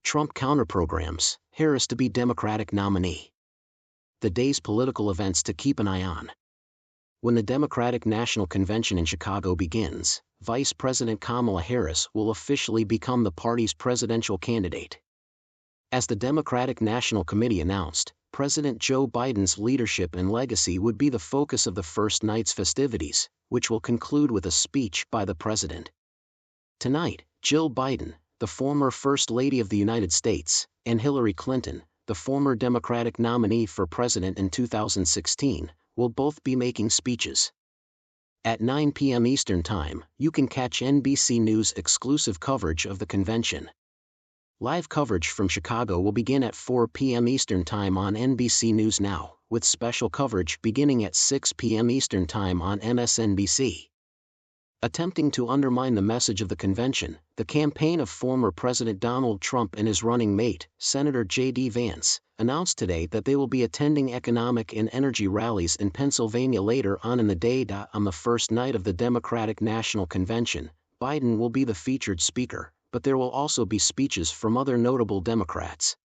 Trump counterprograms, Harris to be Democratic nominee. The day's political events to keep an eye on. When the Democratic National Convention in Chicago begins, Vice President Kamala Harris will officially become the party's presidential candidate. As the Democratic National Committee announced, President Joe Biden's leadership and legacy would be the focus of the first night's festivities, which will conclude with a speech by the president. Tonight, Jill Biden, the former First Lady of the United States, and Hillary Clinton, the former Democratic nominee for president in 2016, will both be making speeches. At 9 p.m. Eastern Time, you can catch NBC News exclusive coverage of the convention. Live coverage from Chicago will begin at 4 p.m. Eastern Time on NBC News Now, with special coverage beginning at 6 p.m. Eastern Time on MSNBC. Attempting to undermine the message of the convention, the campaign of former President Donald Trump and his running mate, Senator J.D. Vance, announced today that they will be attending economic and energy rallies in Pennsylvania later on in the day. On the first night of the Democratic National Convention, Biden will be the featured speaker, but there will also be speeches from other notable Democrats.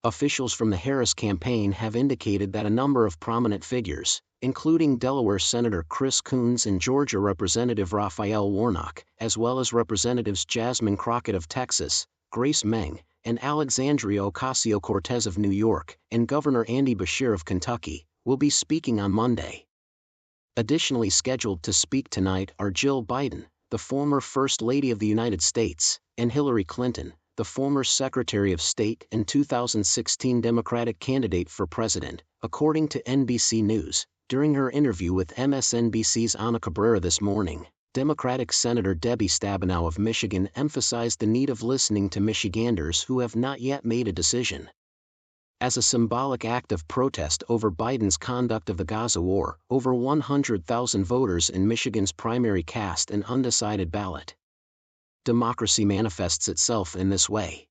Officials from the Harris campaign have indicated that a number of prominent figures, including Delaware Senator Chris Coons and Georgia Representative Raphael Warnock, as well as Representatives Jasmine Crockett of Texas, Grace Meng, and Alexandria Ocasio-Cortez of New York, and Governor Andy Beshear of Kentucky, will be speaking on Monday. Additionally scheduled to speak tonight are Jill Biden, the former First Lady of the United States, and Hillary Clinton, the former Secretary of State and 2016 Democratic candidate for president, according to NBC News. During her interview with MSNBC's Ana Cabrera this morning, Democratic Senator Debbie Stabenow of Michigan emphasized the need of listening to Michiganders who have not yet made a decision. As a symbolic act of protest over Biden's conduct of the Gaza war, over 100,000 voters in Michigan's primary cast an undecided ballot. Democracy manifests itself in this way.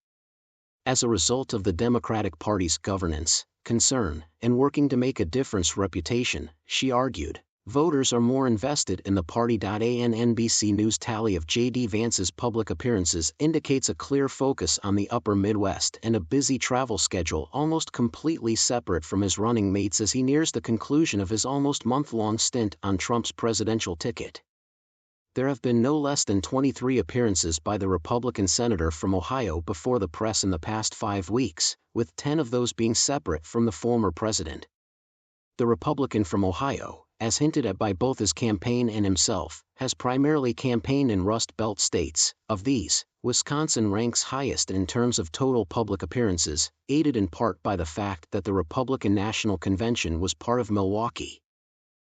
As a result of the Democratic Party's governance, concern, and working to make a difference reputation, she argued, voters are more invested in the party. An NBC News tally of J.D. Vance's public appearances indicates a clear focus on the upper Midwest and a busy travel schedule almost completely separate from his running mates as he nears the conclusion of his almost month-long stint on Trump's presidential ticket. There have been no less than 23 appearances by the Republican senator from Ohio before the press in the past 5 weeks, with 10 of those being separate from the former president. The Republican from Ohio, as hinted at by both his campaign and himself, has primarily campaigned in Rust Belt states. Of these, Wisconsin ranks highest in terms of total public appearances, aided in part by the fact that the Republican National Convention was part of Milwaukee.